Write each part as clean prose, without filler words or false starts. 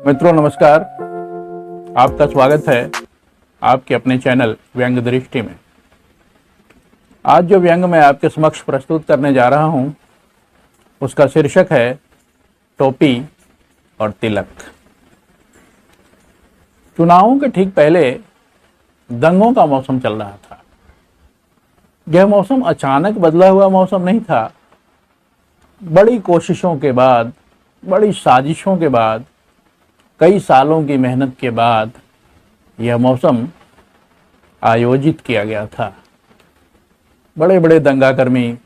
मित्रों नमस्कार। आपका स्वागत है आपके अपने चैनल व्यंग दृष्टि में। आज जो व्यंग मैं आपके समक्ष प्रस्तुत करने जा रहा हूं उसका शीर्षक है टोपी और तिलक। चुनावों के ठीक पहले दंगों का मौसम चल रहा था। यह मौसम अचानक बदला हुआ मौसम नहीं था। बड़ी कोशिशों के बाद, बड़ी साजिशों के बाद, कई सालों की मेहनत के बाद यह मौसम आयोजित किया गया था। बड़े बड़े दंगाकर्मी,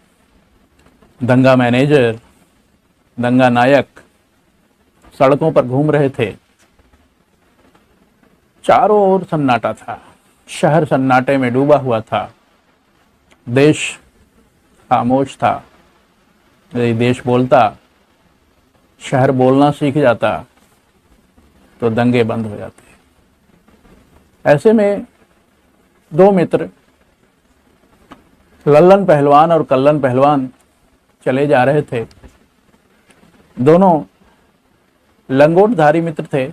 दंगा मैनेजर, दंगा नायक सड़कों पर घूम रहे थे। चारों ओर सन्नाटा था। शहर सन्नाटे में डूबा हुआ था। देश खामोश था। यदि देश बोलता, शहर बोलना सीख जाता तो दंगे बंद हो जाते। ऐसे में दो मित्र लल्लन पहलवान और कल्लन पहलवान चले जा रहे थे। दोनों लंगोटधारी मित्र थे।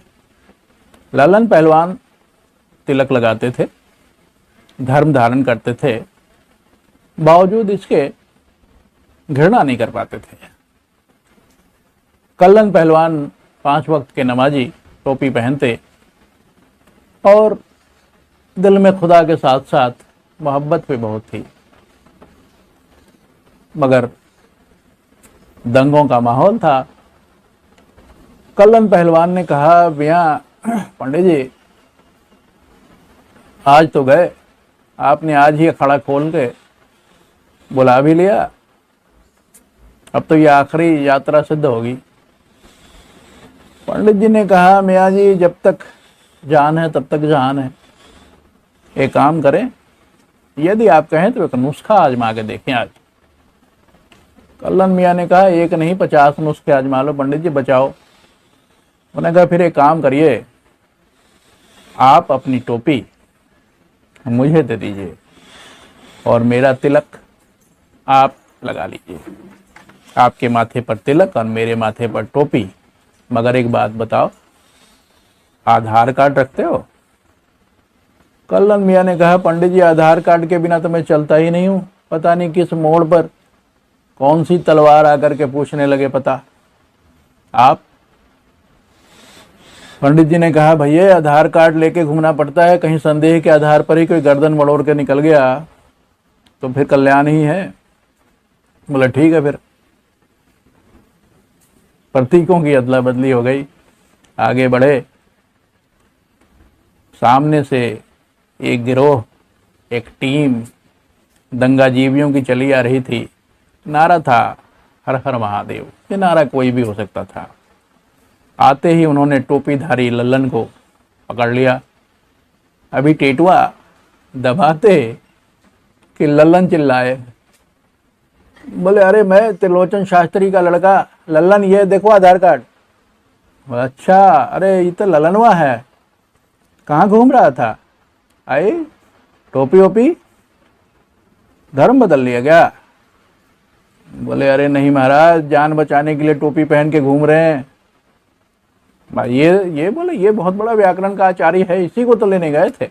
लल्लन पहलवान तिलक लगाते थे, धर्म धारण करते थे, बावजूद इसके घृणा नहीं कर पाते थे। कल्लन पहलवान 5 वक्त के नमाजी, टोपी पहनते और दिल में खुदा के साथ साथ मोहब्बत भी बहुत थी। मगर दंगों का माहौल था। कल्लन पहलवान ने कहा, मियाँ पंडित जी आज तो गए, आपने आज ही अखाड़ा खोल के बुला भी लिया, अब तो ये आखिरी यात्रा सिद्ध होगी। पंडित जी ने कहा, मियाँ जी जब तक जान है तब तक जान है। एक काम करें, यदि आप कहें तो एक नुस्खा आजमा के देखें आज। कल्लन मियाँ ने कहा, एक नहीं 50 नुस्खे आजमा लो पंडित जी, बचाओ। उन्होंने कहा, फिर एक काम करिए, आप अपनी टोपी मुझे दे दीजिए और मेरा तिलक आप लगा लीजिए। आपके माथे पर तिलक और मेरे माथे पर टोपी। मगर एक बात बताओ, आधार कार्ड रखते हो? कल्लन मियाँ ने कहा, पंडित जी आधार कार्ड के बिना तो मैं चलता ही नहीं हूँ। पता नहीं किस मोड़ पर कौन सी तलवार आकर के पूछने लगे पता। आप? पंडित जी ने कहा, भैया आधार कार्ड लेके घूमना पड़ता है, कहीं संदेह के आधार पर ही कोई गर्दन मड़ोड़ के निकल गया तो फिर कल्याण ही है। बोला ठीक है। फिर प्रतीकों की अदला बदली हो गई। आगे बढ़े। सामने से एक गिरोह, एक टीम दंगाजीवियों की चली आ रही थी। नारा था हर हर महादेव। ये नारा कोई भी हो सकता था। आते ही उन्होंने टोपीधारी लल्लन को पकड़ लिया। अभी टेटुआ दबाते कि लल्लन चिल्लाए, बोले अरे मैं त्रिलोचन शास्त्री का लड़का लल्लन, ये देखो आधार कार्ड। अच्छा, अरे ये तो लल्लनवा है, कहाँ घूम रहा था? आई टोपी ओपी धर्म बदल लिया क्या? बोले अरे नहीं महाराज, जान बचाने के लिए टोपी पहन के घूम रहे हैं। भाई ये बोले ये बहुत बड़ा व्याकरण का आचार्य है, इसी को तो लेने गए थे।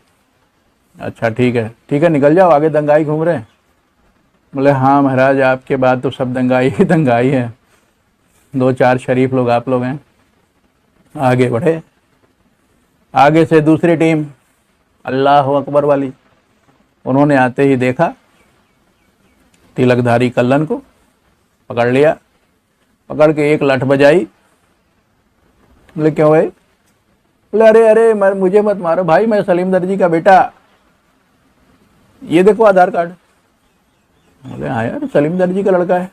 अच्छा ठीक है निकल जाओ, आगे दंगाई घूम रहे हैं। बोले हाँ महाराज, आपके बाद तो सब दंगाई ही दंगाई है, 2-4 शरीफ लोग आप लोग हैं। आगे बढ़े। आगे से दूसरी टीम अल्लाह अकबर वाली, उन्होंने आते ही देखा तिलकधारी कल्लन को, पकड़ लिया। पकड़ के एक लठ बजाई। बोले क्यों भाई? बोले अरे मुझे मत मारो भाई, मैं सलीम दर्जी का बेटा, ये देखो आधार कार्ड। बोले हाँ यार, सलीम दर्जी का लड़का है।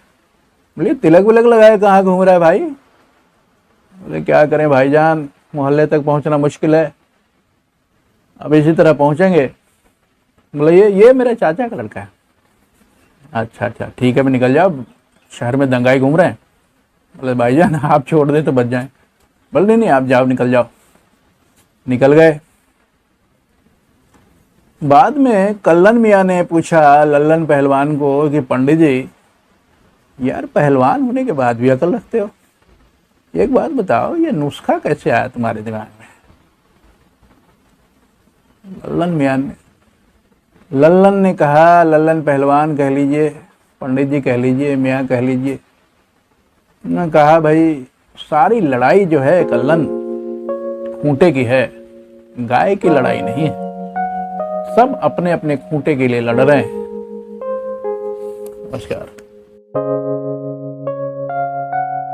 बोले तिलक विलक लगाए कहाँ घूम रहा है भाई? बोले क्या करें भाईजान, मोहल्ले तक पहुंचना मुश्किल है, अब इसी तरह पहुंचेंगे। बोले ये मेरे चाचा का लड़का है। अच्छा ठीक है, मैं निकल जाओ, शहर में दंगाई घूम रहे हैं। बोले भाईजान आप छोड़ दें तो बच जाएं। बोले नहीं आप जाओ, निकल जाओ। निकल गए। बाद में कल्लन मियाँ ने पूछा लल्लन पहलवान को कि पंडित जी यार, पहलवान होने के बाद भी अकल रखते हो, एक बात बताओ, ये नुस्खा कैसे आया तुम्हारे दिमाग में? लल्लन ने कहा, लल्लन पहलवान कह लीजिए, पंडित जी कह लीजिए, मियाँ कह लीजिए, उन्होंने कहा भाई सारी लड़ाई जो है कल्लन खूंटे की है, गाय की लड़ाई नहीं है। सब अपने अपने खूंटे के लिए लड़ रहे हैं। नमस्कार।